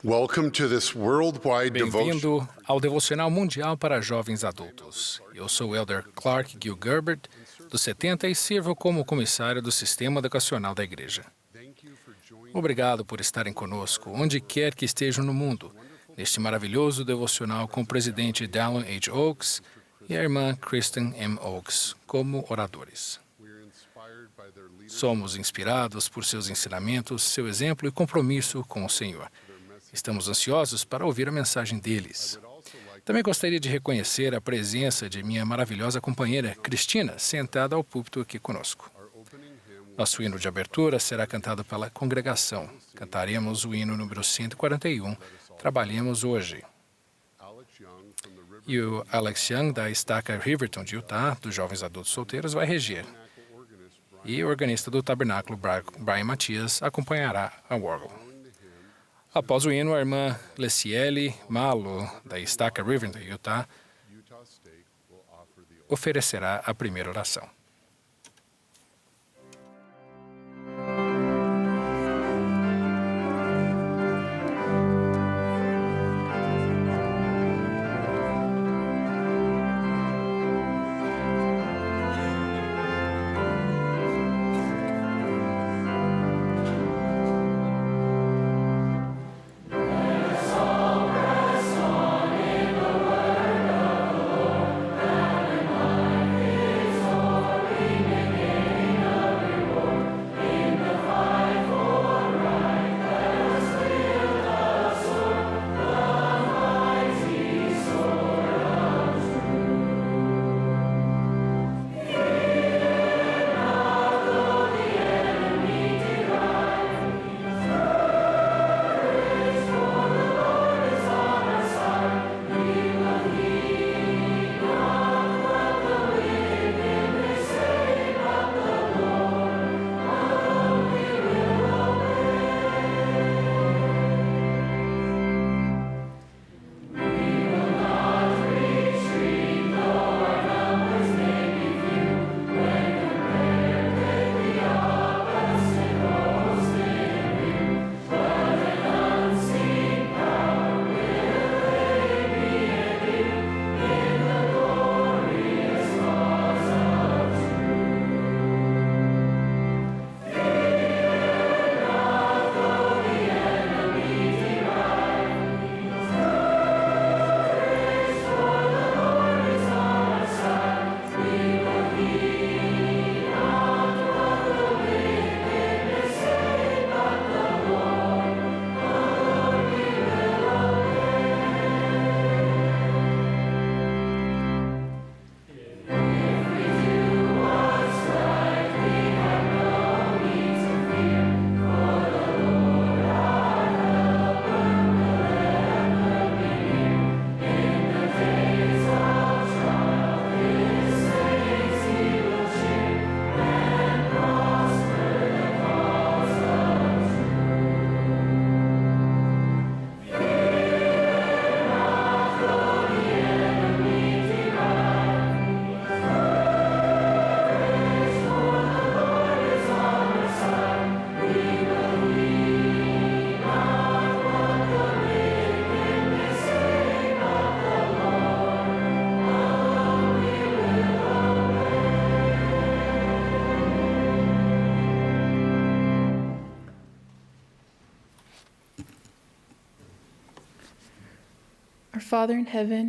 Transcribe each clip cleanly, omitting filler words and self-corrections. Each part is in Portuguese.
Welcome to this worldwide devotion. Bem-vindo ao Devocional Mundial para Jovens Adultos. Eu sou o Elder Clark Gilgerbert, do 70, e sirvo como comissário do Sistema Educacional da Igreja. Obrigado por estarem conosco, onde quer que estejam no mundo, neste maravilhoso devocional com o presidente Dallin H. Oaks e a irmã Kristen M. Oaks como oradores. Somos inspirados por seus ensinamentos, seu exemplo e compromisso com o Senhor. Estamos ansiosos para ouvir a mensagem deles. Também gostaria de reconhecer a presença de minha maravilhosa companheira, Cristina, sentada ao púlpito aqui conosco. Nosso hino de abertura será cantado pela congregação. Cantaremos o hino número 141, Trabalhemos Hoje. E o Alex Young, da Estaca Riverton, de Utah, dos Jovens Adultos Solteiros, vai reger. E o organista do Tabernáculo, Brian Matias, acompanhará a órgão. Após o hino, a irmã Leciele Malo, da Estaca Riverton, de Utah, oferecerá a primeira oração.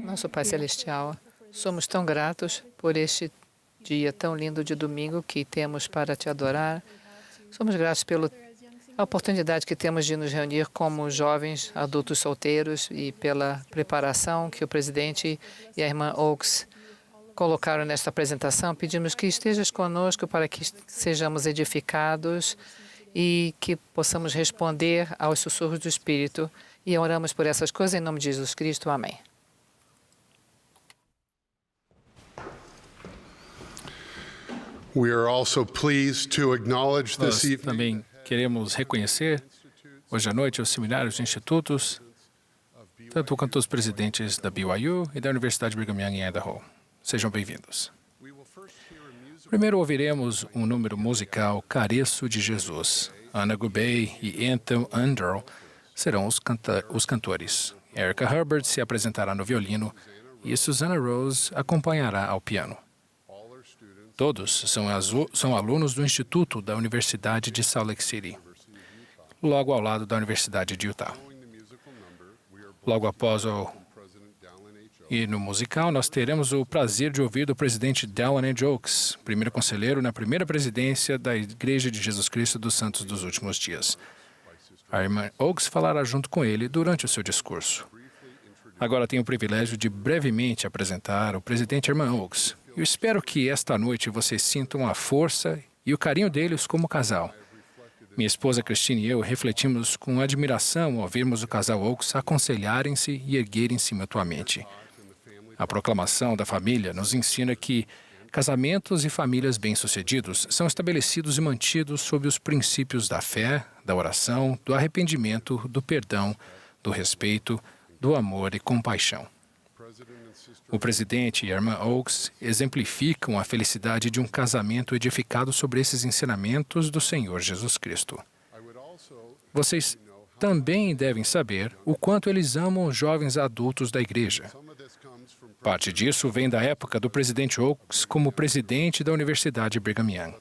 Nosso Pai Celestial, somos tão gratos por este dia tão lindo de domingo que temos para te adorar. Somos gratos pela oportunidade que temos de nos reunir como jovens adultos solteiros e pela preparação que o presidente e a irmã Oaks colocaram nesta apresentação. Pedimos que estejas conosco para que sejamos edificados e que possamos responder aos sussurros do Espírito. E oramos por essas coisas em nome de Jesus Cristo. Amém. We are also pleased to acknowledge Nós this evening também queremos reconhecer hoje à noite os seminários e institutos, tanto quanto os presidentes da BYU e da Universidade Brigham Young em Idaho. Sejam bem-vindos. Primeiro ouviremos um número musical Careço de Jesus. Anna Gubey e Anthony Underl serão os cantores. Erica Hubbard se apresentará no violino e Susanna Rose acompanhará ao piano. Todos são alunos do Instituto da Universidade de Salt Lake City, logo ao lado da Universidade de Utah. Logo após e no musical, nós teremos o prazer de ouvir do presidente Dallin H. Oaks, primeiro conselheiro na primeira presidência da Igreja de Jesus Cristo dos Santos dos Últimos Dias. A irmã Oaks falará junto com ele durante o seu discurso. Agora tenho o privilégio de brevemente apresentar o presidente e a irmã Oaks. Eu espero que esta noite vocês sintam a força e o carinho deles como casal. Minha esposa Christine e eu refletimos com admiração ao vermos o casal Oaks aconselharem-se e erguerem-se mutuamente. A proclamação da família nos ensina que casamentos e famílias bem-sucedidos são estabelecidos e mantidos sob os princípios da fé, da oração, do arrependimento, do perdão, do respeito, do amor e compaixão. O presidente e a irmã Oaks exemplificam a felicidade de um casamento edificado sobre esses ensinamentos do Senhor Jesus Cristo. Vocês também devem saber o quanto eles amam os jovens adultos da igreja. Parte disso vem da época do presidente Oaks como presidente da Universidade Brigham Young.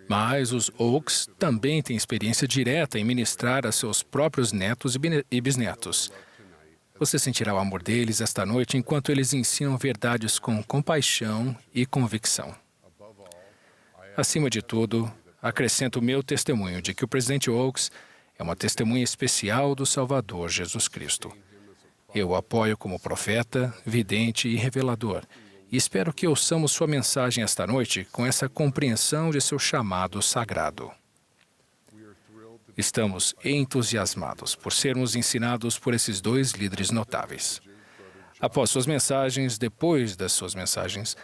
Mas os Oaks também têm experiência direta em ministrar a seus próprios netos e bisnetos. Você sentirá o amor deles esta noite enquanto eles ensinam verdades com compaixão e convicção. Acima de tudo, acrescento o meu testemunho de que o presidente Oaks é uma testemunha especial do Salvador Jesus Cristo. Eu o apoio como profeta, vidente e revelador, e espero que ouçamos sua mensagem esta noite com essa compreensão de seu chamado sagrado. Estamos entusiasmados por sermos ensinados por esses dois líderes notáveis. Após suas mensagens, depois das suas mensagens,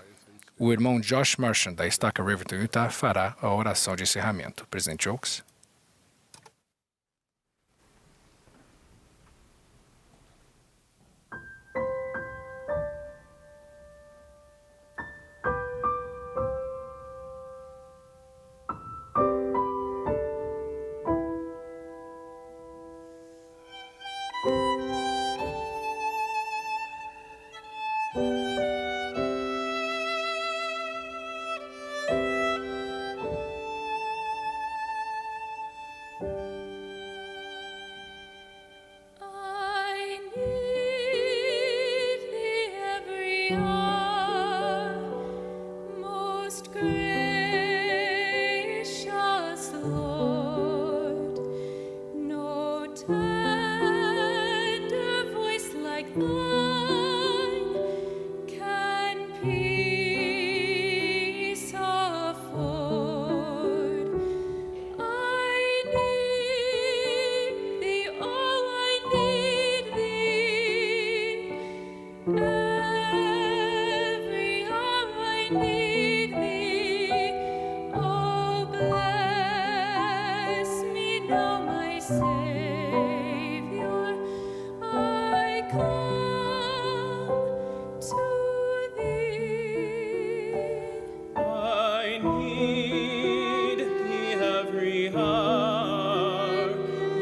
o irmão Josh Marchand, da Estaca Riverton, Utah, fará a oração de encerramento. Presidente Oaks.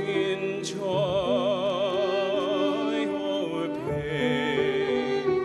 In joy or pain,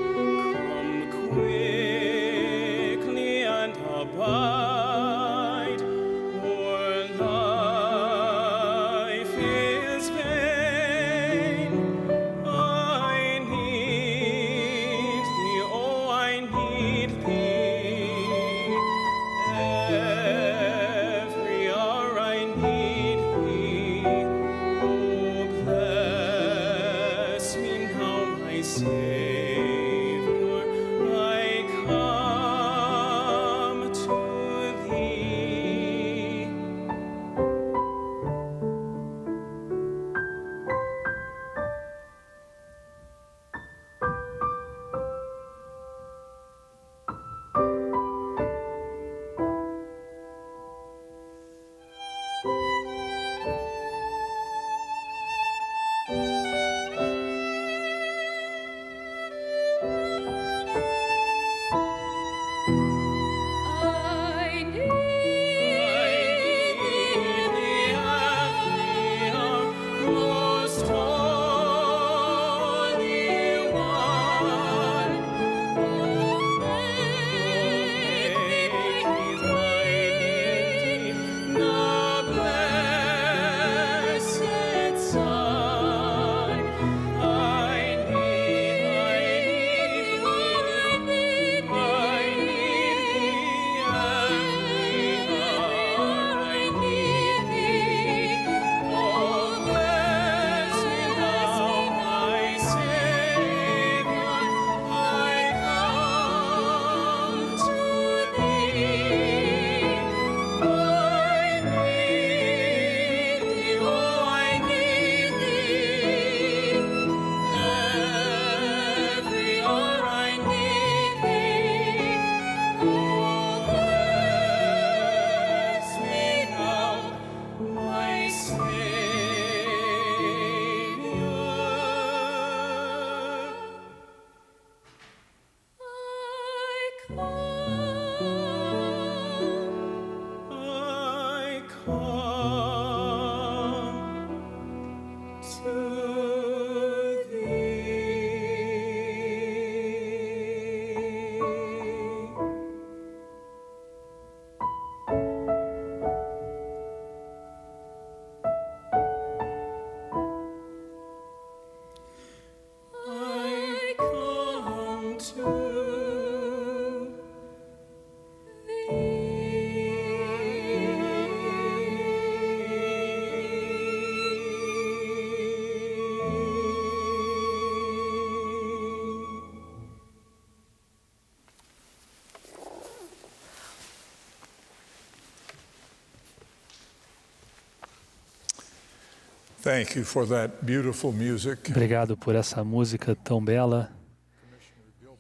Thank you for that beautiful music. Obrigado por essa música tão bela.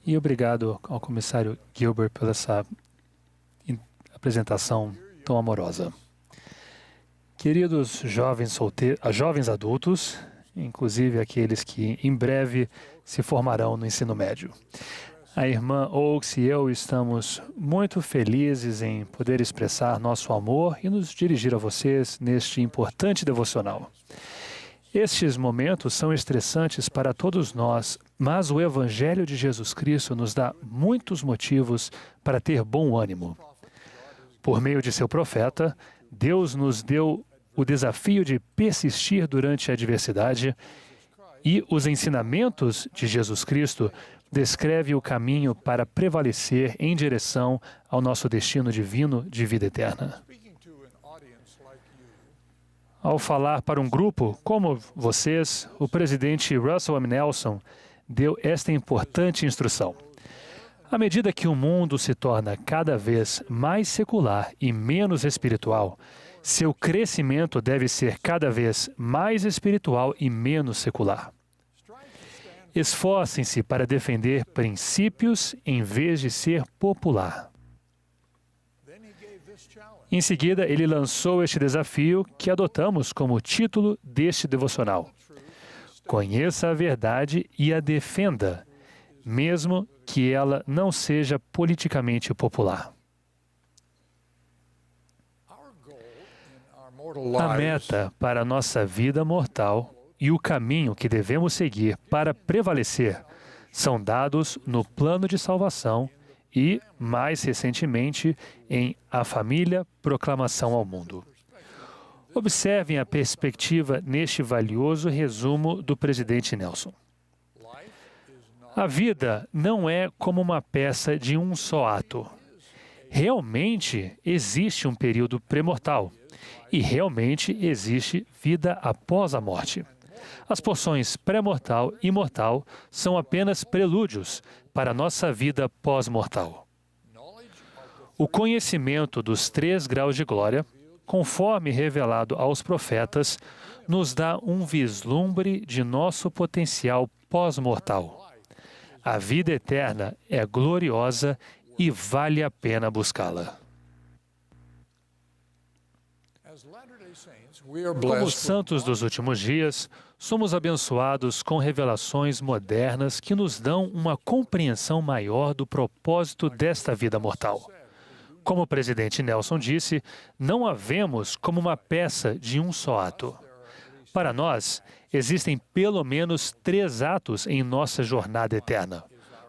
E obrigado ao comissário Gilbert pela essa apresentação tão amorosa. Queridos jovens adultos, inclusive aqueles que em breve se formarão no ensino médio. A irmã Oaks e eu estamos muito felizes em poder expressar nosso amor e nos dirigir a vocês neste importante devocional. Estes momentos são estressantes para todos nós, mas o Evangelho de Jesus Cristo nos dá muitos motivos para ter bom ânimo. Por meio de seu profeta, Deus nos deu o desafio de persistir durante a adversidade e os ensinamentos de Jesus Cristo descrevem o caminho para prevalecer em direção ao nosso destino divino de vida eterna. Ao falar para um grupo como vocês, o presidente Russell M. Nelson deu esta importante instrução. À medida que o mundo se torna cada vez mais secular e menos espiritual, seu crescimento deve ser cada vez mais espiritual e menos secular. Esforcem-se para defender princípios em vez de ser popular. Em seguida, ele lançou este desafio que adotamos como título deste devocional. Conheça a verdade e a defenda, mesmo que ela não seja politicamente popular. A meta para a nossa vida mortal e o caminho que devemos seguir para prevalecer são dados no plano de salvação e, mais recentemente, em A Família, Proclamação ao Mundo. Observem a perspectiva neste valioso resumo do presidente Nelson. A vida não é como uma peça de um só ato. Realmente existe um período pré-mortal e realmente existe vida após a morte. As porções pré-mortal e mortal são apenas prelúdios para a nossa vida pós-mortal. O conhecimento dos 3 graus de glória, conforme revelado aos profetas, nos dá um vislumbre de nosso potencial pós-mortal. A vida eterna é gloriosa e vale a pena buscá-la. Como os santos dos últimos dias, somos abençoados com revelações modernas que nos dão uma compreensão maior do propósito desta vida mortal. Como o presidente Nelson disse, não a vemos como uma peça de um só ato. Para nós, existem pelo menos 3 atos em nossa jornada eterna.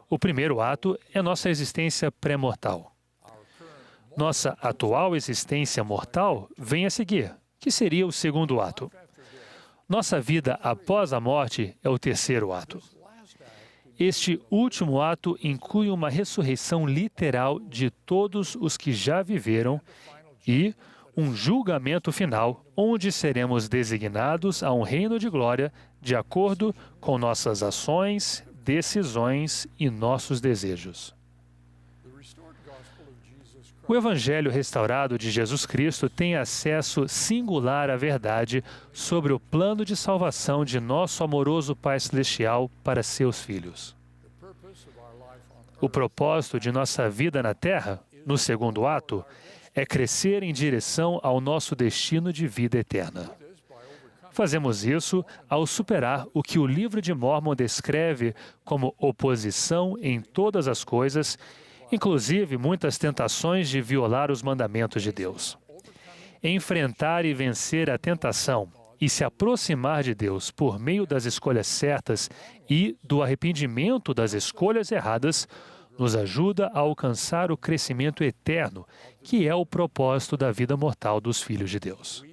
O primeiro ato é nossa existência pré-mortal. Nossa atual existência mortal vem a seguir, que seria o segundo ato. Nossa vida após a morte é o terceiro ato. Este último ato inclui uma ressurreição literal de todos os que já viveram e um julgamento final, onde seremos designados a um reino de glória de acordo com nossas ações, decisões e nossos desejos. O Evangelho restaurado de Jesus Cristo tem acesso singular à verdade sobre o plano de salvação de nosso amoroso Pai Celestial para seus filhos. O propósito de nossa vida na Terra, no segundo ato, é crescer em direção ao nosso destino de vida eterna. Fazemos isso ao superar o que o livro de Mórmon descreve como oposição em todas as coisas, inclusive muitas tentações de violar os mandamentos de Deus. Enfrentar e vencer a tentação e se aproximar de Deus por meio das escolhas certas e do arrependimento das escolhas erradas nos ajuda a alcançar o crescimento eterno, que é o propósito da vida mortal dos filhos de Deus.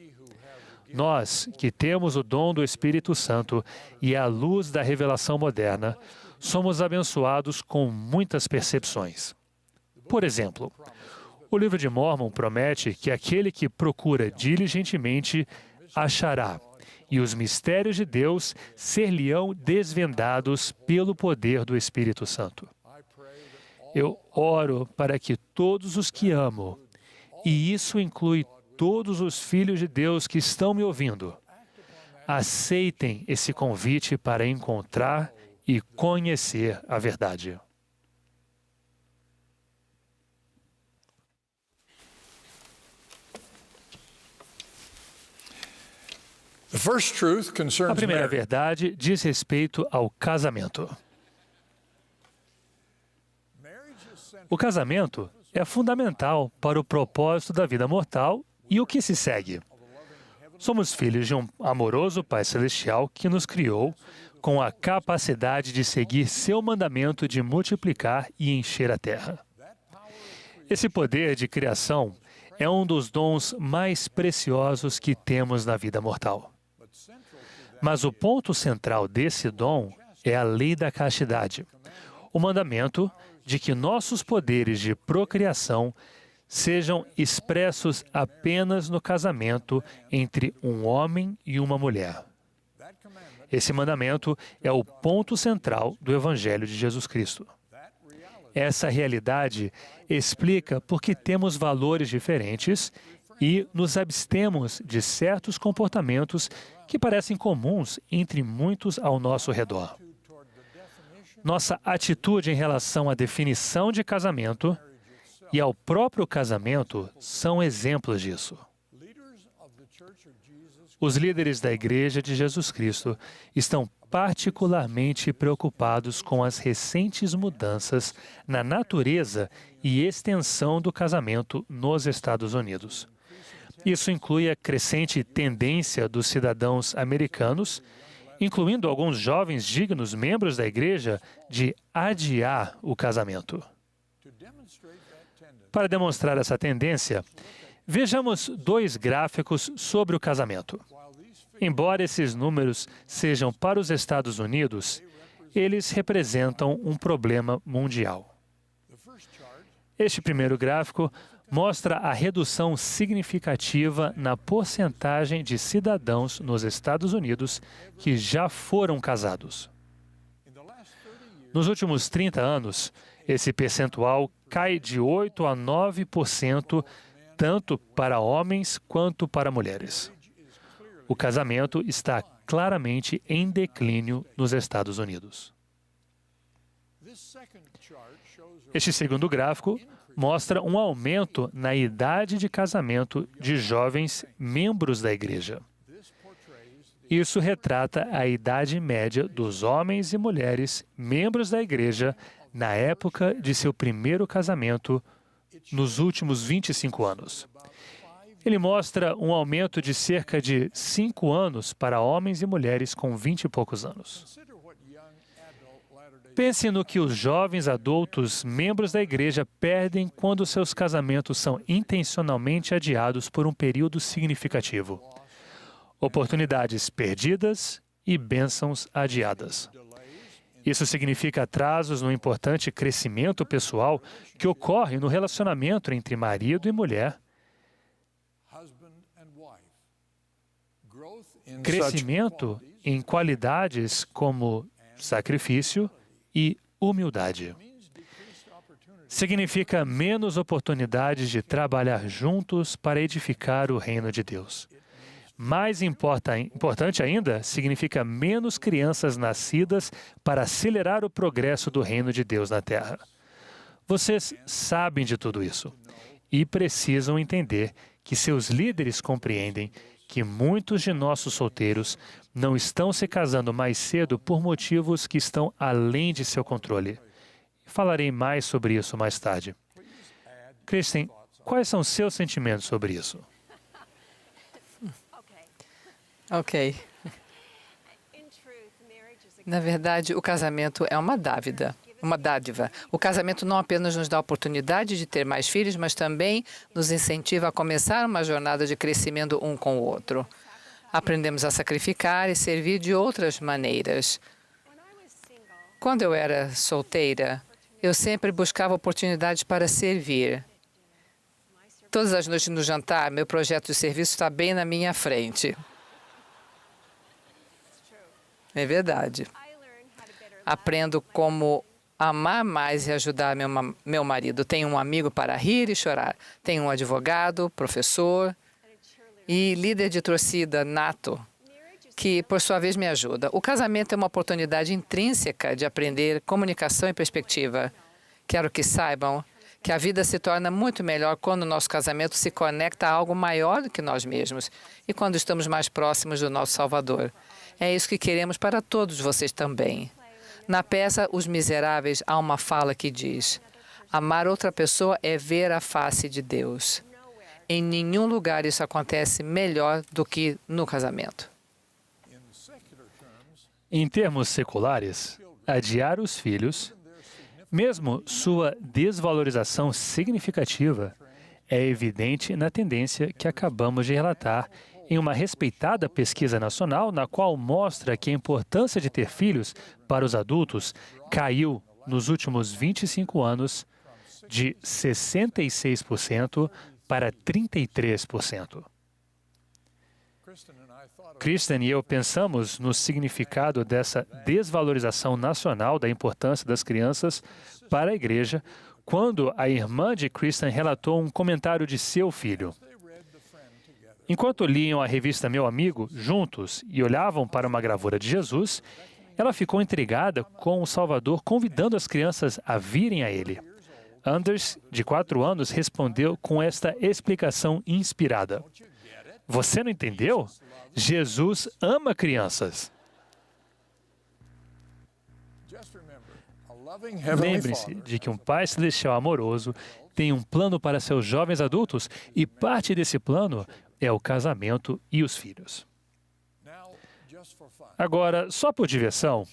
Nós, que temos o dom do Espírito Santo e a luz da revelação moderna, somos abençoados com muitas percepções. Por exemplo, o livro de Mórmon promete que aquele que procura diligentemente achará, e os mistérios de Deus ser-lhe-ão desvendados pelo poder do Espírito Santo. Eu oro para que todos os que amo, e isso inclui todos os filhos de Deus que estão me ouvindo, aceitem esse convite para encontrar e conhecer a verdade. The first truth A concerns primeira marriage. verdade diz respeito ao casamento. O casamento é fundamental para o propósito da vida mortal e o que se segue. Somos filhos de um amoroso Pai Celestial que nos criou com a capacidade de seguir seu mandamento de multiplicar e encher a terra. Esse poder de criação é um dos dons mais preciosos que temos na vida mortal. Mas o ponto central desse dom é a lei da castidade, o mandamento de que nossos poderes de procriação sejam expressos apenas no casamento entre um homem e uma mulher. Esse mandamento é o ponto central do Evangelho de Jesus Cristo. Essa realidade explica por que temos valores diferentes e nos abstemos de certos comportamentos que parecem comuns entre muitos ao nosso redor. Nossa atitude em relação à definição de casamento e ao próprio casamento são exemplos disso. Os líderes da Igreja de Jesus Cristo estão particularmente preocupados com as recentes mudanças na natureza e extensão do casamento nos Estados Unidos. Isso inclui a crescente tendência dos cidadãos americanos, incluindo alguns jovens dignos membros da Igreja, de adiar o casamento. Para demonstrar essa tendência, vejamos dois gráficos sobre o casamento. Embora esses números sejam para os Estados Unidos, eles representam um problema mundial. Este primeiro gráfico mostra a redução significativa na porcentagem de cidadãos nos Estados Unidos que já foram casados. Nos últimos 30 anos, esse percentual cai de 8% a 9%, tanto para homens quanto para mulheres. O casamento está claramente em declínio nos Estados Unidos. Este segundo gráfico mostra um aumento na idade de casamento de jovens membros da Igreja. Isso retrata a idade média dos homens e mulheres membros da Igreja na época de seu primeiro casamento nos últimos 25 anos. Ele mostra um aumento de cerca de 5 anos para homens e mulheres com 20 e poucos anos. Pense no que os jovens adultos membros da Igreja perdem quando seus casamentos são intencionalmente adiados por um período significativo. Oportunidades perdidas e bênçãos adiadas. Isso significa atrasos no importante crescimento pessoal que ocorre no relacionamento entre marido e mulher, crescimento em qualidades como sacrifício e humildade. Significa menos oportunidades de trabalhar juntos para edificar o reino de Deus. Mais importante ainda, significa menos crianças nascidas para acelerar o progresso do reino de Deus na Terra. Vocês sabem de tudo isso e precisam entender que seus líderes compreendem que muitos de nossos solteiros não estão se casando mais cedo por motivos que estão além de seu controle. Falarei mais sobre isso mais tarde. Kristen, quais são seus sentimentos sobre isso? Ok. Na verdade, o casamento é uma dádiva. O casamento não apenas nos dá a oportunidade de ter mais filhos, mas também nos incentiva a começar uma jornada de crescimento um com o outro. Aprendemos a sacrificar e servir de outras maneiras. Quando eu era solteira, eu sempre buscava oportunidades para servir. Todas as noites no jantar, meu projeto de serviço está bem na minha frente. É verdade. Aprendo como amar mais e ajudar meu marido. Tenho um amigo para rir e chorar. Tenho um advogado, professor e líder de torcida nato que, por sua vez, me ajuda. O casamento é uma oportunidade intrínseca de aprender comunicação e perspectiva. Quero que saibam que a vida se torna muito melhor quando o nosso casamento se conecta a algo maior do que nós mesmos e quando estamos mais próximos do nosso Salvador. É isso que queremos para todos vocês também. Na peça Os Miseráveis, há uma fala que diz: amar outra pessoa é ver a face de Deus. Em nenhum lugar isso acontece melhor do que no casamento. Em termos seculares, adiar os filhos, mesmo sua desvalorização significativa, é evidente na tendência que acabamos de relatar em uma respeitada pesquisa nacional, na qual mostra que a importância de ter filhos para os adultos caiu nos últimos 25 anos de 66% para 33%. Kristen e eu pensamos no significado dessa desvalorização nacional da importância das crianças para a igreja quando a irmã de Kristen relatou um comentário de seu filho. Enquanto liam a revista Meu Amigo juntos e olhavam para uma gravura de Jesus, ela ficou intrigada com o Salvador convidando as crianças a virem a ele. Anders, de 4 anos, respondeu com esta explicação inspirada: você não entendeu? Jesus ama crianças. Lembre-se de que um Pai Celestial amoroso tem um plano para seus jovens adultos e parte desse plano é o casamento e os filhos. Agora, só por diversão,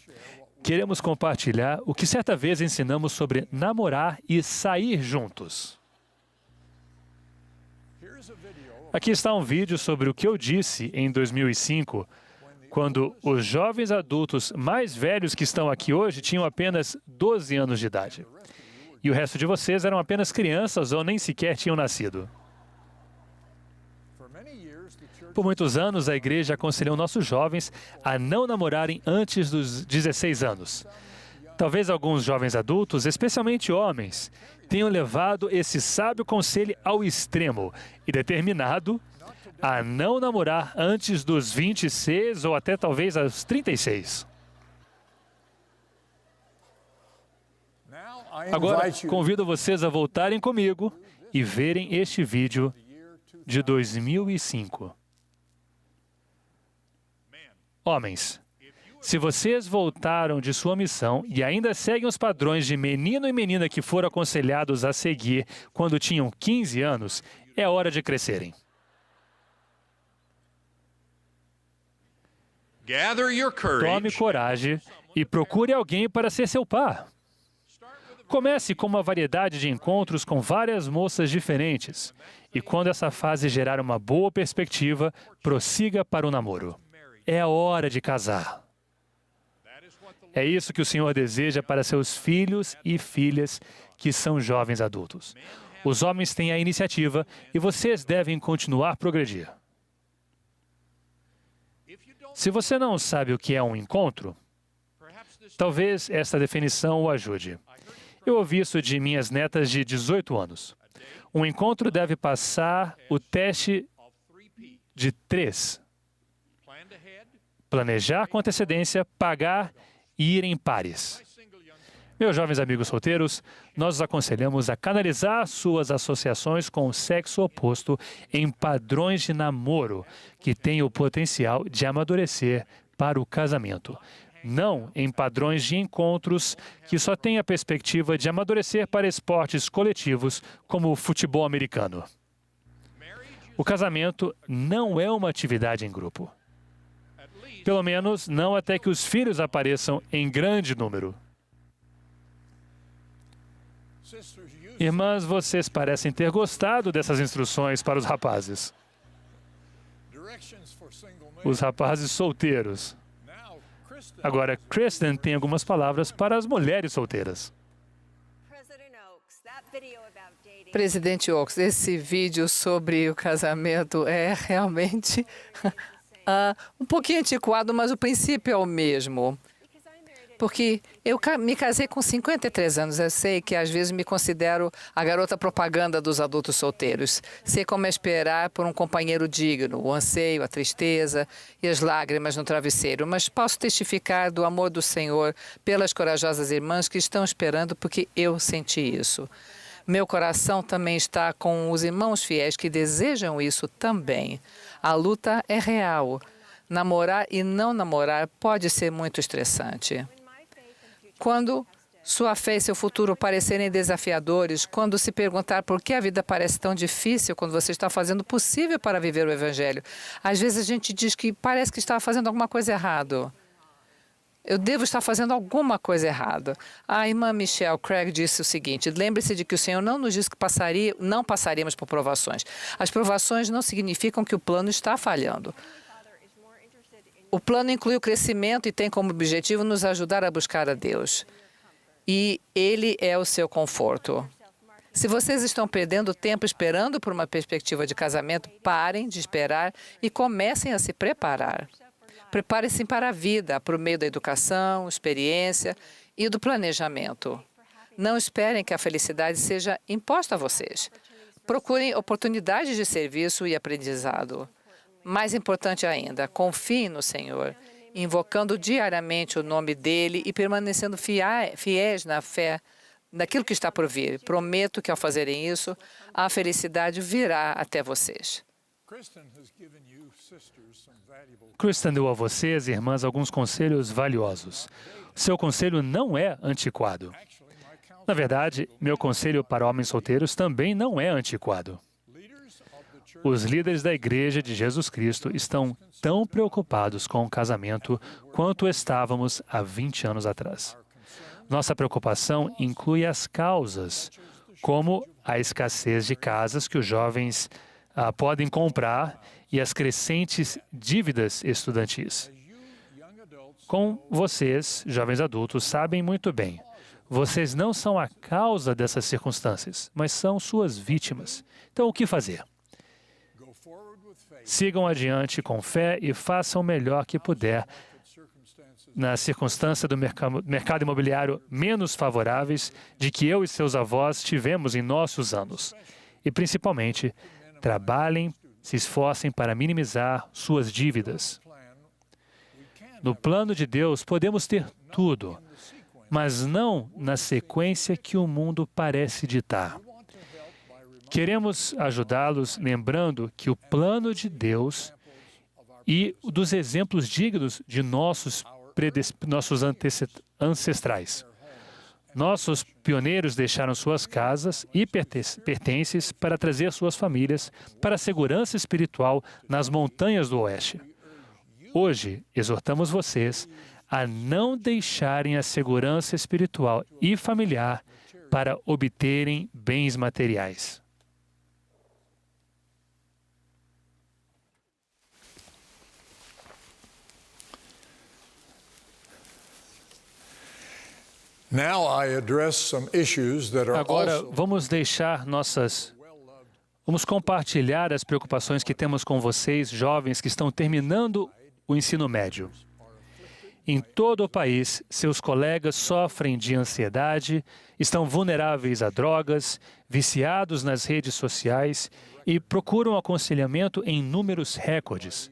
queremos compartilhar o que certa vez ensinamos sobre namorar e sair juntos. Aqui está um vídeo sobre o que eu disse em 2005, quando os jovens adultos mais velhos que estão aqui hoje tinham apenas 12 anos de idade. E o resto de vocês eram apenas crianças ou nem sequer tinham nascido. Por muitos anos, a igreja aconselhou nossos jovens a não namorarem antes dos 16 anos. Talvez alguns jovens adultos, especialmente homens, tenham levado esse sábio conselho ao extremo e determinado a não namorar antes dos 26 ou até talvez aos 36. Agora, convido vocês a voltarem comigo e verem este vídeo de 2005. Homens, se vocês voltaram de sua missão e ainda seguem os padrões de menino e menina que foram aconselhados a seguir quando tinham 15 anos, é hora de crescerem. Tome coragem e procure alguém para ser seu par. Comece com uma variedade de encontros com várias moças diferentes. E quando essa fase gerar uma boa perspectiva, prossiga para o namoro. É a hora de casar. É isso que o Senhor deseja para seus filhos e filhas que são jovens adultos. Os homens têm a iniciativa e vocês devem continuar a progredir. Se você não sabe o que é um encontro, talvez esta definição o ajude. Eu ouvi isso de minhas netas de 18 anos. Um encontro deve passar o teste de 3. Planejar com antecedência, pagar e ir em pares. Meus jovens amigos solteiros, nós os aconselhamos a canalizar suas associações com o sexo oposto em padrões de namoro que têm o potencial de amadurecer para o casamento. Não em padrões de encontros que só têm a perspectiva de amadurecer para esportes coletivos como o futebol americano. O casamento não é uma atividade em grupo. Pelo menos não até que os filhos apareçam em grande número. Irmãs, vocês parecem ter gostado dessas instruções para os rapazes. Os rapazes solteiros. Agora, Kristen tem algumas palavras para as mulheres solteiras. Presidente Oaks, esse vídeo sobre o casamento é realmente um pouquinho antiquado, mas o princípio é o mesmo. Porque eu me casei com 53 anos. Eu sei que às vezes me considero a garota propaganda dos adultos solteiros. Sei como é esperar por um companheiro digno, o anseio, a tristeza e as lágrimas no travesseiro. Mas posso testificar do amor do Senhor pelas corajosas irmãs que estão esperando, porque eu senti isso. Meu coração também está com os irmãos fiéis que desejam isso também. A luta é real. Namorar e não namorar pode ser muito estressante. Quando sua fé e seu futuro parecerem desafiadores, quando se perguntar por que a vida parece tão difícil quando você está fazendo o possível para viver o Evangelho, às vezes a gente diz que parece que está fazendo alguma coisa errada. Eu devo estar fazendo alguma coisa errada. A irmã Michelle Craig disse o seguinte: lembre-se de que o Senhor não nos disse que não passaríamos por provações. As provações não significam que o plano está falhando. O plano inclui o crescimento e tem como objetivo nos ajudar a buscar a Deus. E Ele é o seu conforto. Se vocês estão perdendo tempo esperando por uma perspectiva de casamento, parem de esperar e comecem a se preparar. Prepare-se para a vida, por meio da educação, experiência e do planejamento. Não esperem que a felicidade seja imposta a vocês. Procurem oportunidades de serviço e aprendizado. Mais importante ainda, confiem no Senhor, invocando diariamente o nome dEle e permanecendo fiéis na fé naquilo que está por vir. Prometo que, ao fazerem isso, a felicidade virá até vocês. Kristen deu a vocês, irmãs, alguns conselhos valiosos. Seu conselho não é antiquado. Na verdade, meu conselho para homens solteiros também não é antiquado. Os líderes da Igreja de Jesus Cristo estão tão preocupados com o casamento quanto estávamos há 20 anos atrás. Nossa preocupação inclui as causas, como a escassez de casas que os jovens podem comprar e as crescentes dívidas estudantis. Como vocês, jovens adultos, sabem muito bem, vocês não são a causa dessas circunstâncias, mas são suas vítimas. Então, o que fazer? Sigam adiante com fé e façam o melhor que puder na circunstância do mercado imobiliário menos favoráveis de que eu e seus avós tivemos em nossos anos. E, principalmente, trabalhem, se esforcem para minimizar suas dívidas. No plano de Deus, podemos ter tudo, mas não na sequência que o mundo parece ditar. Queremos ajudá-los lembrando que o plano de Deus e dos exemplos dignos de nossos ancestrais. Nossos pioneiros deixaram suas casas e pertences para trazer suas famílias para a segurança espiritual nas montanhas do Oeste. Hoje, exortamos vocês a não deixarem a segurança espiritual e familiar para obterem bens materiais. Agora, vamos compartilhar as preocupações que temos com vocês, jovens que estão terminando o ensino médio. Em todo o país, seus colegas sofrem de ansiedade, estão vulneráveis a drogas, viciados nas redes sociais e procuram aconselhamento em números recordes.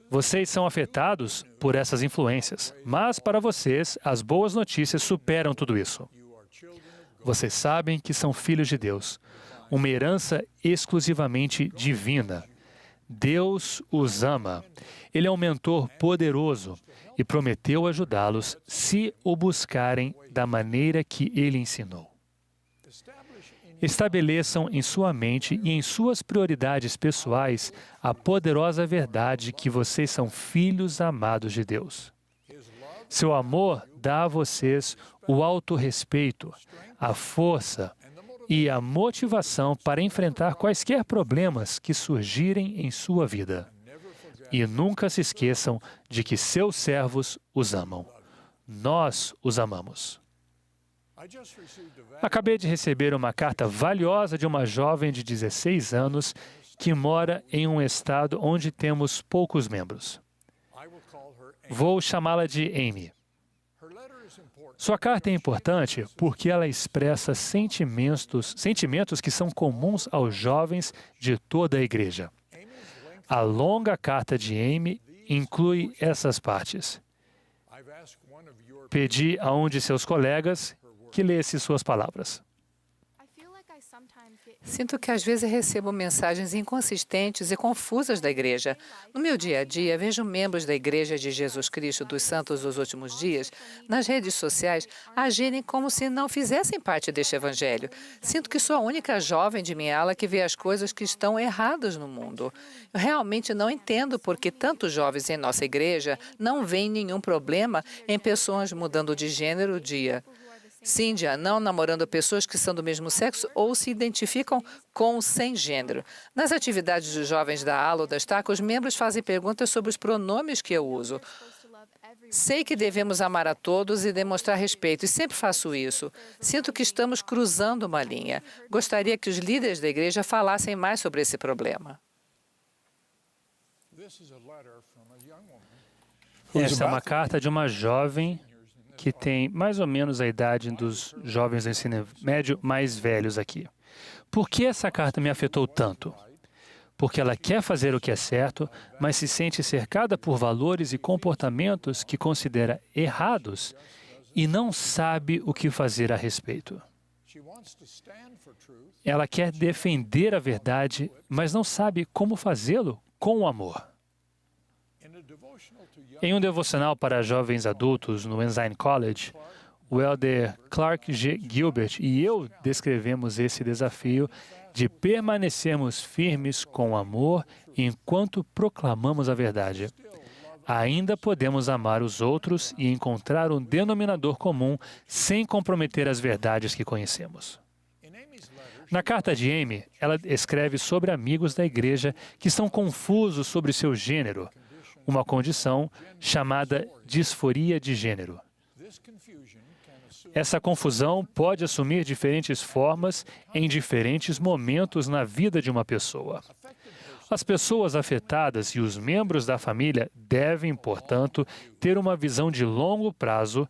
Vocês são afetados por essas influências, mas para vocês, as boas notícias superam tudo isso. Vocês sabem que são filhos de Deus, uma herança exclusivamente divina. Deus os ama. Ele é um mentor poderoso e prometeu ajudá-los se o buscarem da maneira que Ele ensinou. Estabeleçam em sua mente e em suas prioridades pessoais a poderosa verdade que vocês são filhos amados de Deus. Seu amor dá a vocês o autorrespeito, a força e a motivação para enfrentar quaisquer problemas que surgirem em sua vida. E nunca se esqueçam de que seus servos os amam. Nós os amamos. Acabei de receber uma carta valiosa de uma jovem de 16 anos que mora em um estado onde temos poucos membros. Vou chamá-la de Amy. Sua carta é importante porque ela expressa sentimentos que são comuns aos jovens de toda a igreja. A longa carta de Amy inclui essas partes. Pedi a um de seus colegas que lesse suas palavras. Sinto que às vezes recebo mensagens inconsistentes e confusas da igreja. No meu dia a dia, vejo membros da Igreja de Jesus Cristo dos Santos dos Últimos Dias nas redes sociais agirem como se não fizessem parte deste evangelho. Sinto que sou a única jovem de minha ala que vê as coisas que estão erradas no mundo. Eu realmente não entendo por que tantos jovens em nossa igreja não veem nenhum problema em pessoas mudando de gênero Cíndia, não namorando pessoas que são do mesmo sexo ou se identificam com sem gênero. Nas atividades dos jovens da ala ou da estaca, os membros fazem perguntas sobre os pronomes que eu uso. Sei que devemos amar a todos e demonstrar respeito, e sempre faço isso. Sinto que estamos cruzando uma linha. Gostaria que os líderes da igreja falassem mais sobre esse problema. Esta é uma carta de uma jovem que tem mais ou menos a idade dos jovens do ensino médio mais velhos aqui. Por que essa carta me afetou tanto? Porque ela quer fazer o que é certo, mas se sente cercada por valores e comportamentos que considera errados e não sabe o que fazer a respeito. Ela quer defender a verdade, mas não sabe como fazê-lo com amor. Em um devocional para jovens adultos no Ensign College, o elder Clark G. Gilbert e eu descrevemos esse desafio de permanecermos firmes com amor enquanto proclamamos a verdade. Ainda podemos amar os outros e encontrar um denominador comum sem comprometer as verdades que conhecemos. Na carta de Amy, ela escreve sobre amigos da igreja que estão confusos sobre seu gênero, uma condição chamada disforia de gênero. Essa confusão pode assumir diferentes formas em diferentes momentos na vida de uma pessoa. As pessoas afetadas e os membros da família devem, portanto, ter uma visão de longo prazo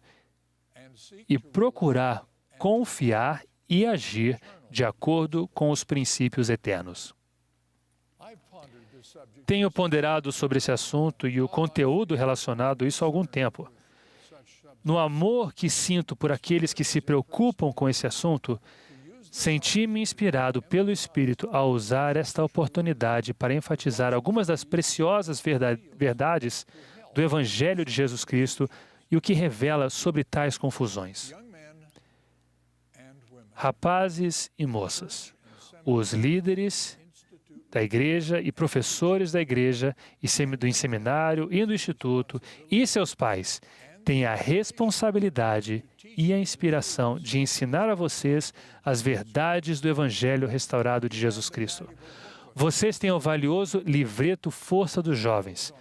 e procurar confiar e agir de acordo com os princípios eternos. Tenho ponderado sobre esse assunto e o conteúdo relacionado a isso há algum tempo. No amor que sinto por aqueles que se preocupam com esse assunto, senti-me inspirado pelo Espírito a usar esta oportunidade para enfatizar algumas das preciosas verdades do Evangelho de Jesus Cristo e o que revela sobre tais confusões. Rapazes e moças, os líderes da igreja e professores da igreja do seminário e do instituto e seus pais têm a responsabilidade e a inspiração de ensinar a vocês as verdades do Evangelho restaurado de Jesus Cristo. Vocês têm o valioso livreto Força dos Jovens,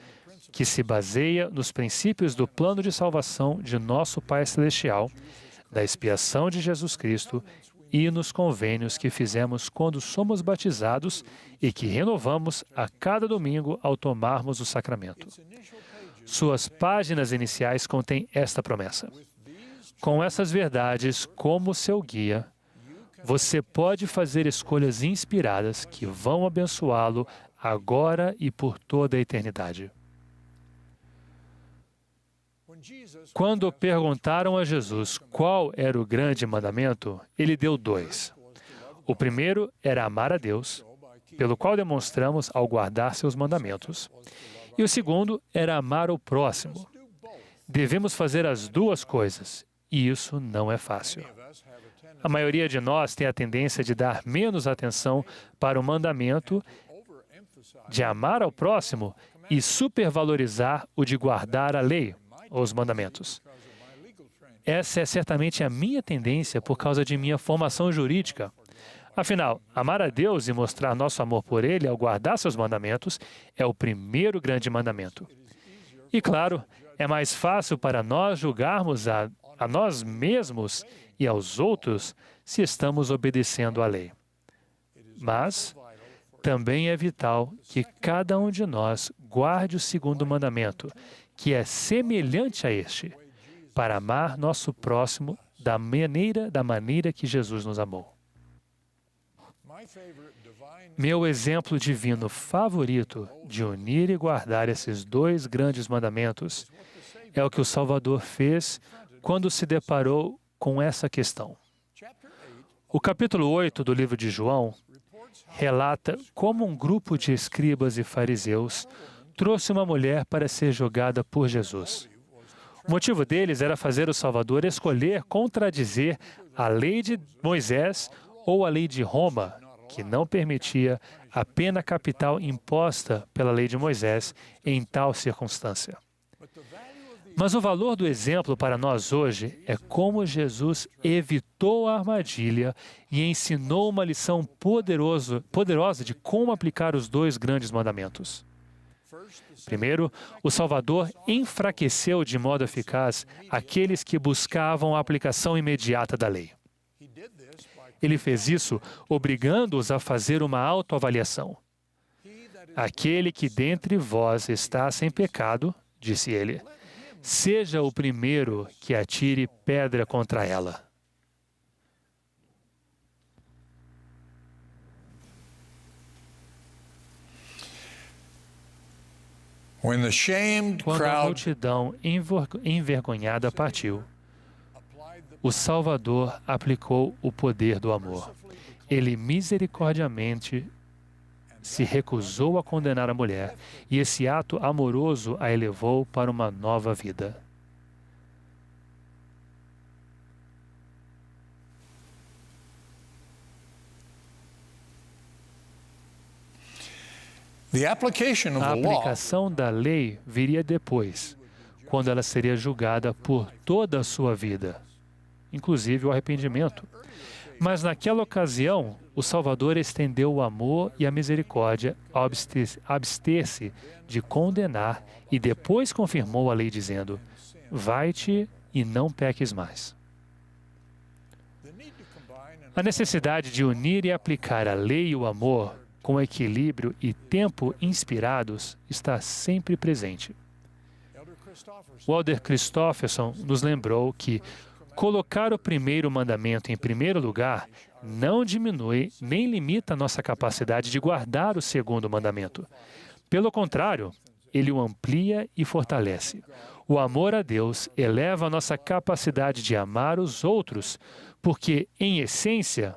que se baseia nos princípios do plano de salvação de nosso Pai Celestial, da expiação de Jesus Cristo e nos convênios que fizemos quando somos batizados e que renovamos a cada domingo ao tomarmos o sacramento. Suas páginas iniciais contêm esta promessa. Com essas verdades como seu guia, você pode fazer escolhas inspiradas que vão abençoá-lo agora e por toda a eternidade. Quando perguntaram a Jesus qual era o grande mandamento, ele deu 2. O primeiro era amar a Deus, pelo qual demonstramos ao guardar seus mandamentos. E o segundo era amar o próximo. Devemos fazer as duas coisas, e isso não é fácil. A maioria de nós tem a tendência de dar menos atenção para o mandamento de amar ao próximo e supervalorizar o de guardar a lei, os mandamentos. Essa é certamente a minha tendência por causa de minha formação jurídica. Afinal, amar a Deus e mostrar nosso amor por Ele ao guardar seus mandamentos é o primeiro grande mandamento. E claro, é mais fácil para nós julgarmos a nós mesmos e aos outros se estamos obedecendo à lei. Mas também é vital que cada um de nós guarde o segundo mandamento, que é semelhante a este. para amar nosso próximo da maneira que Jesus nos amou. Meu exemplo divino favorito de unir e guardar esses dois grandes mandamentos é o que o Salvador fez quando se deparou com essa questão. O capítulo 8 do livro de João relata como um grupo de escribas e fariseus trouxe uma mulher para ser julgada por Jesus. O motivo deles era fazer o Salvador escolher contradizer a lei de Moisés ou a lei de Roma, que não permitia a pena capital imposta pela lei de Moisés em tal circunstância. Mas o valor do exemplo para nós hoje é como Jesus evitou a armadilha e ensinou uma lição poderosa de como aplicar os dois grandes mandamentos. Primeiro, o Salvador enfraqueceu de modo eficaz aqueles que buscavam a aplicação imediata da lei. Ele fez isso obrigando-os a fazer uma autoavaliação. Aquele que dentre vós está sem pecado, disse ele, seja o primeiro que atire pedra contra ela. Quando a multidão envergonhada partiu, o Salvador aplicou o poder do amor. Ele misericordiamente se recusou a condenar a mulher, e esse ato amoroso a elevou para uma nova vida. A aplicação da lei viria depois, quando ela seria julgada por toda a sua vida, inclusive o arrependimento. Mas naquela ocasião, o Salvador estendeu o amor e a misericórdia ao abster-se de condenar e depois confirmou a lei dizendo, vai-te e não peques mais. A necessidade de unir e aplicar a lei e o amor com equilíbrio e tempo inspirados está sempre presente. O Elder Christofferson nos lembrou que colocar o primeiro mandamento em primeiro lugar não diminui nem limita a nossa capacidade de guardar o segundo mandamento. Pelo contrário, ele o amplia e fortalece. O amor a Deus eleva a nossa capacidade de amar os outros, porque, em essência,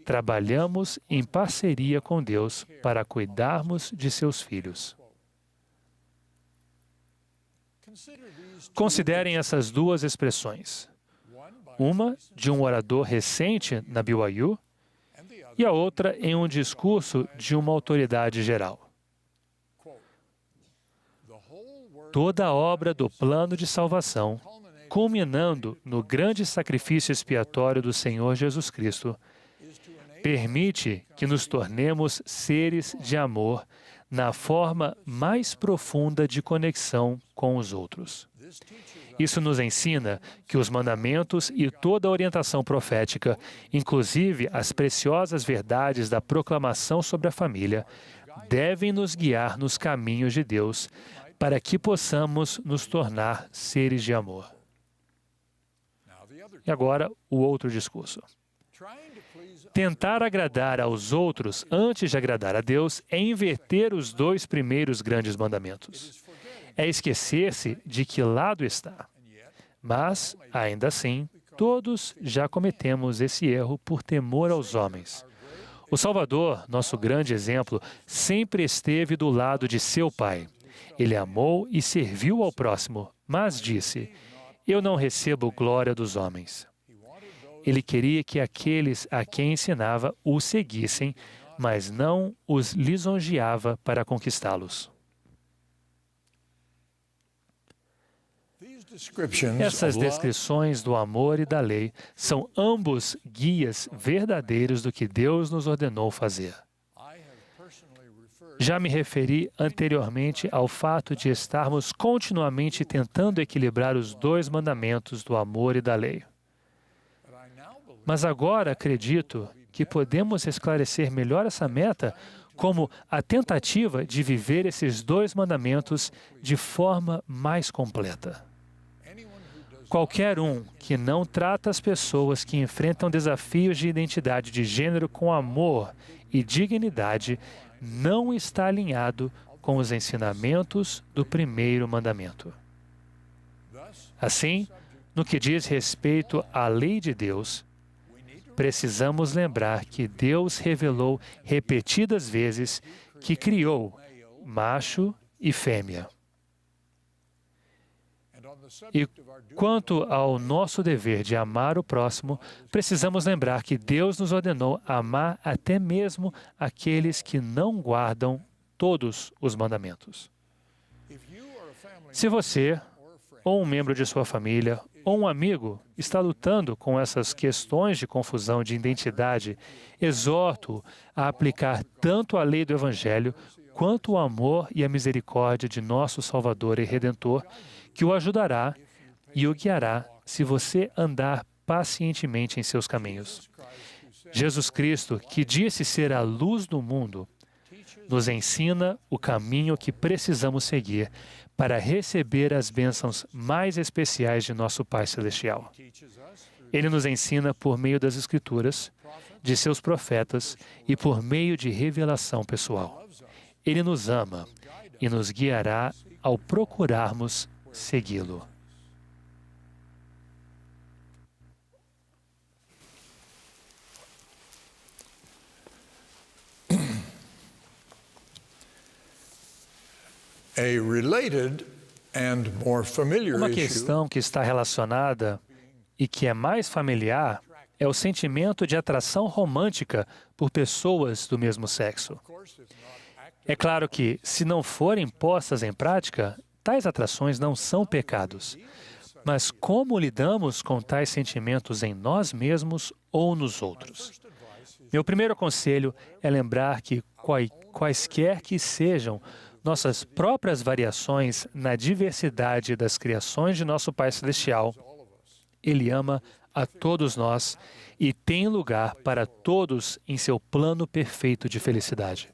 trabalhamos em parceria com Deus para cuidarmos de seus filhos. Considerem essas duas expressões. Uma de um orador recente na BYU e a outra em um discurso de uma autoridade geral. Toda a obra do plano de salvação, culminando no grande sacrifício expiatório do Senhor Jesus Cristo, permite que nos tornemos seres de amor na forma mais profunda de conexão com os outros. Isso nos ensina que os mandamentos e toda a orientação profética, inclusive as preciosas verdades da proclamação sobre a família, devem nos guiar nos caminhos de Deus para que possamos nos tornar seres de amor. E agora, o outro discurso. Tentar agradar aos outros antes de agradar a Deus é inverter os dois primeiros grandes mandamentos. É esquecer-se de que lado está. Mas, ainda assim, todos já cometemos esse erro por temor aos homens. O Salvador, nosso grande exemplo, sempre esteve do lado de seu Pai. Ele amou e serviu ao próximo, mas disse, eu não recebo glória dos homens. Ele queria que aqueles a quem ensinava o seguissem, mas não os lisonjeava para conquistá-los. Essas descrições do amor e da lei são ambos guias verdadeiros do que Deus nos ordenou fazer. Já me referi anteriormente ao fato de estarmos continuamente tentando equilibrar os dois mandamentos do amor e da lei. Mas agora acredito que podemos esclarecer melhor essa meta como a tentativa de viver esses dois mandamentos de forma mais completa. Qualquer um que não trata as pessoas que enfrentam desafios de identidade de gênero com amor e dignidade não está alinhado com os ensinamentos do primeiro mandamento. Assim, no que diz respeito à lei de Deus, precisamos lembrar que Deus revelou repetidas vezes que criou macho e fêmea. E quanto ao nosso dever de amar o próximo, precisamos lembrar que Deus nos ordenou amar até mesmo aqueles que não guardam todos os mandamentos. Se você, ou um membro de sua família, ou um amigo está lutando com essas questões de confusão de identidade, exorto-o a aplicar tanto a lei do Evangelho quanto o amor e a misericórdia de nosso Salvador e Redentor, que o ajudará e o guiará se você andar pacientemente em seus caminhos. Jesus Cristo, que disse ser a luz do mundo, nos ensina o caminho que precisamos seguir para receber as bênçãos mais especiais de nosso Pai Celestial. Ele nos ensina por meio das Escrituras, de seus profetas e por meio de revelação pessoal. Ele nos ama e nos guiará ao procurarmos segui-lo. Uma questão que está relacionada e que é mais familiar é o sentimento de atração romântica por pessoas do mesmo sexo. É claro que, se não forem postas em prática, tais atrações não são pecados. Mas como lidamos com tais sentimentos em nós mesmos ou nos outros? Meu primeiro conselho é lembrar que, quaisquer que sejam nossas próprias variações na diversidade das criações de nosso Pai Celestial, Ele ama a todos nós e tem lugar para todos em seu plano perfeito de felicidade.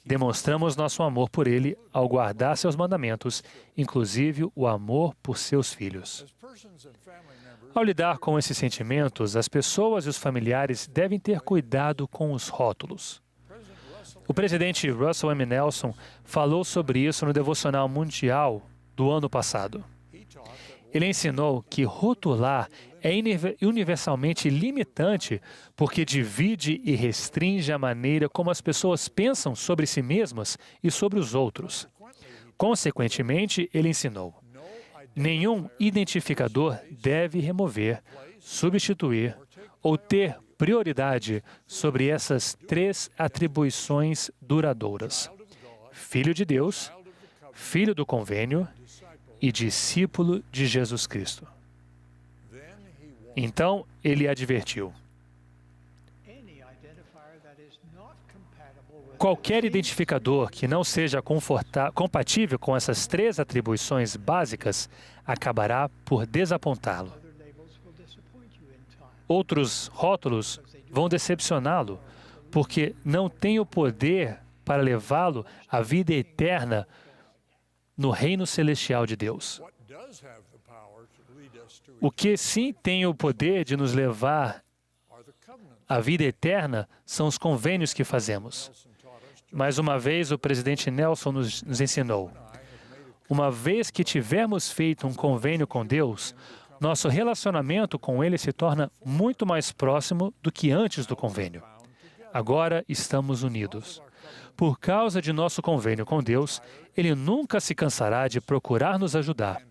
Demonstramos nosso amor por Ele ao guardar seus mandamentos, inclusive o amor por seus filhos. Ao lidar com esses sentimentos, as pessoas e os familiares devem ter cuidado com os rótulos. O presidente Russell M. Nelson falou sobre isso no Devocional Mundial do ano passado. Ele ensinou que rotular é universalmente limitante porque divide e restringe a maneira como as pessoas pensam sobre si mesmas e sobre os outros. Consequentemente, ele ensinou: nenhum identificador deve remover, substituir ou ter prioridade sobre essas três atribuições duradouras: Filho de Deus, Filho do Convênio e discípulo de Jesus Cristo. Então, ele advertiu: qualquer identificador que não seja compatível com essas três atribuições básicas acabará por desapontá-lo. Outros rótulos vão decepcioná-lo, porque não têm o poder para levá-lo à vida eterna no reino celestial de Deus. O que sim tem o poder de nos levar à vida eterna são os convênios que fazemos. Mais uma vez, o presidente Nelson nos ensinou: uma vez que tivermos feito um convênio com Deus, nosso relacionamento com Ele se torna muito mais próximo do que antes do convênio. Agora estamos unidos. Por causa de nosso convênio com Deus, Ele nunca se cansará de procurar nos ajudar.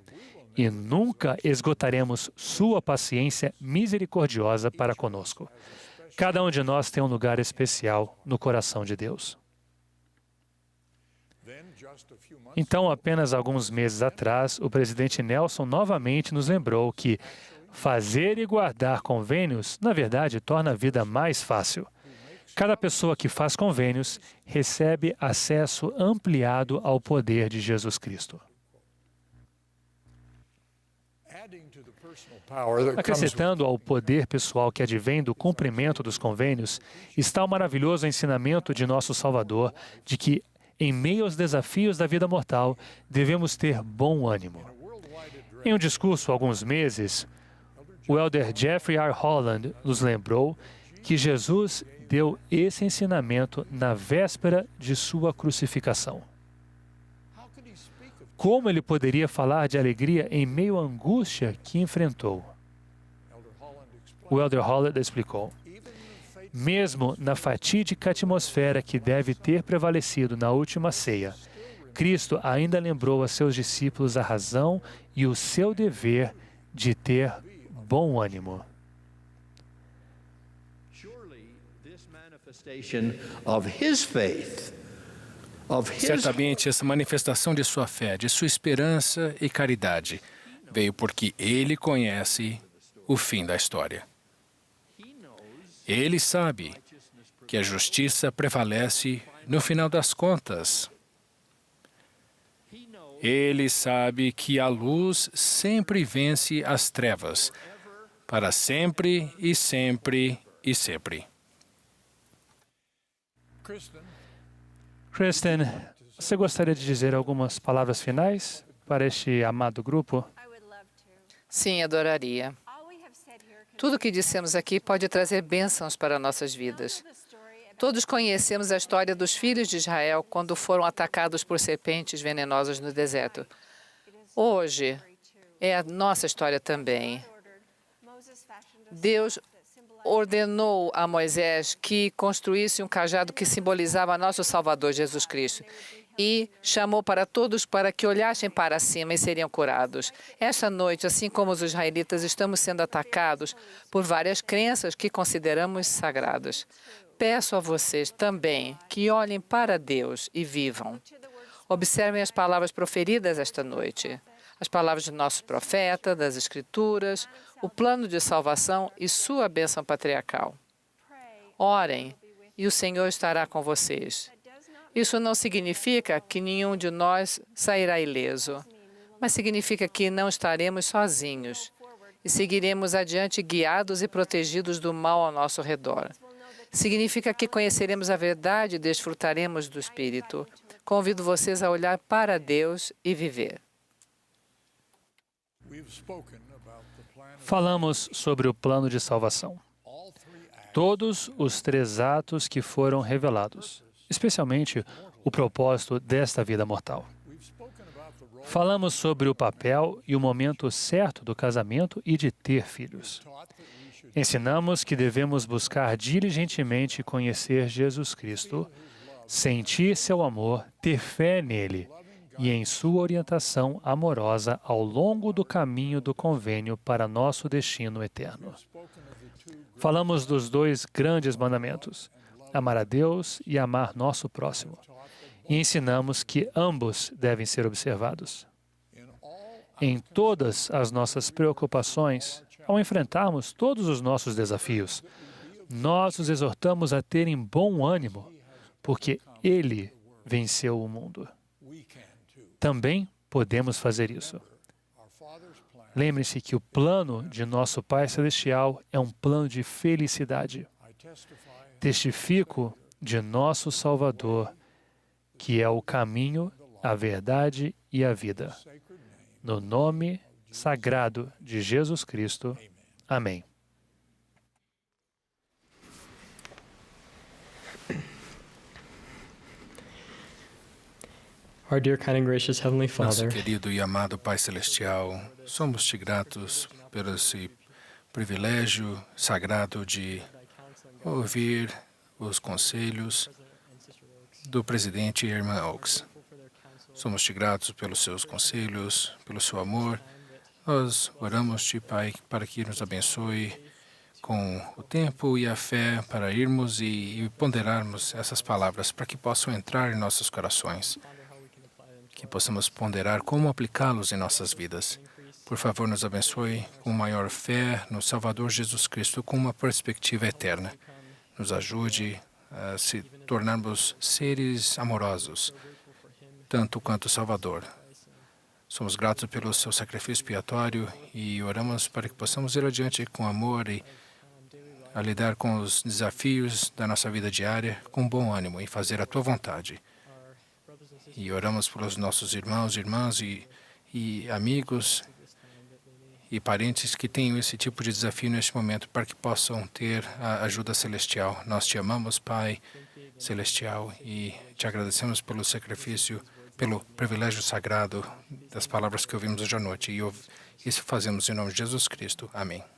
E nunca esgotaremos sua paciência misericordiosa para conosco. Cada um de nós tem um lugar especial no coração de Deus. Então, apenas alguns meses atrás, o presidente Nelson novamente nos lembrou que fazer e guardar convênios, na verdade, torna a vida mais fácil. Cada pessoa que faz convênios recebe acesso ampliado ao poder de Jesus Cristo. Acrescentando ao poder pessoal que advém do cumprimento dos convênios, está o maravilhoso ensinamento de nosso Salvador de que, em meio aos desafios da vida mortal, devemos ter bom ânimo. Em um discurso há alguns meses, o elder Jeffrey R. Holland nos lembrou que Jesus deu esse ensinamento na véspera de sua crucificação. Como ele poderia falar de alegria em meio à angústia que enfrentou? O elder Holland explicou: mesmo na fatídica atmosfera que deve ter prevalecido na última ceia, Cristo ainda lembrou a seus discípulos a razão e o seu dever de ter bom ânimo. Certamente essa manifestação de sua fé, de sua esperança e caridade veio porque ele conhece o fim da história. Ele sabe que a justiça prevalece no final das contas. Ele sabe que a luz sempre vence as trevas, para sempre e sempre e sempre. Kristen, você gostaria de dizer algumas palavras finais para este amado grupo? Sim, adoraria. Tudo o que dissemos aqui pode trazer bênçãos para nossas vidas. Todos conhecemos a história dos filhos de Israel quando foram atacados por serpentes venenosas no deserto. Hoje é a nossa história também. Deus ordenou a Moisés que construísse um cajado que simbolizava nosso Salvador, Jesus Cristo, e chamou para todos para que olhassem para cima e seriam curados. Esta noite, assim como os israelitas, estamos sendo atacados por várias crenças que consideramos sagradas. Peço a vocês também que olhem para Deus e vivam. Observem as palavras proferidas esta noite, as palavras do nosso profeta, das Escrituras, o plano de salvação e sua bênção patriarcal. Orem e o Senhor estará com vocês. Isso não significa que nenhum de nós sairá ileso, mas significa que não estaremos sozinhos e seguiremos adiante guiados e protegidos do mal ao nosso redor. Significa que conheceremos a verdade e desfrutaremos do Espírito. Convido vocês a olhar para Deus e viver. Falamos sobre o plano de salvação. Todos os 3 atos que foram revelados, especialmente o propósito desta vida mortal. Falamos sobre o papel e o momento certo do casamento e de ter filhos. Ensinamos que devemos buscar diligentemente conhecer Jesus Cristo, sentir seu amor, ter fé nele e em sua orientação amorosa ao longo do caminho do convênio para nosso destino eterno. Falamos dos 2 grandes mandamentos, amar a Deus e amar nosso próximo, e ensinamos que ambos devem ser observados. Em todas as nossas preocupações, ao enfrentarmos todos os nossos desafios, nós os exortamos a terem bom ânimo, porque Ele venceu o mundo. Também podemos fazer isso. Lembre-se que o plano de nosso Pai Celestial é um plano de felicidade. Testifico de nosso Salvador, que é o caminho, a verdade e a vida. No nome sagrado de Jesus Cristo. Amém. Our dear, kind and gracious Heavenly Nosso Father, querido e amado Pai Celestial, somos-te gratos por esse privilégio sagrado de ouvir os conselhos do presidente e irmã Oaks. Somos-te gratos pelos seus conselhos, pelo seu amor. Nós oramos-te, Pai, para que nos abençoe com o tempo e a fé para irmos e ponderarmos essas palavras, para que possam entrar em nossos corações, que possamos ponderar como aplicá-los em nossas vidas. Por favor, nos abençoe com maior fé no Salvador Jesus Cristo, com uma perspectiva eterna. Nos ajude a se tornarmos seres amorosos, tanto quanto o Salvador. Somos gratos pelo seu sacrifício expiatório e oramos para que possamos ir adiante com amor e a lidar com os desafios da nossa vida diária com bom ânimo e fazer a tua vontade. E oramos pelos nossos irmãos, irmãs e amigos e parentes que tenham esse tipo de desafio neste momento para que possam ter a ajuda celestial. Nós te amamos, Pai Celestial, e te agradecemos pelo sacrifício, pelo privilégio sagrado das palavras que ouvimos hoje à noite. E isso fazemos em nome de Jesus Cristo. Amém.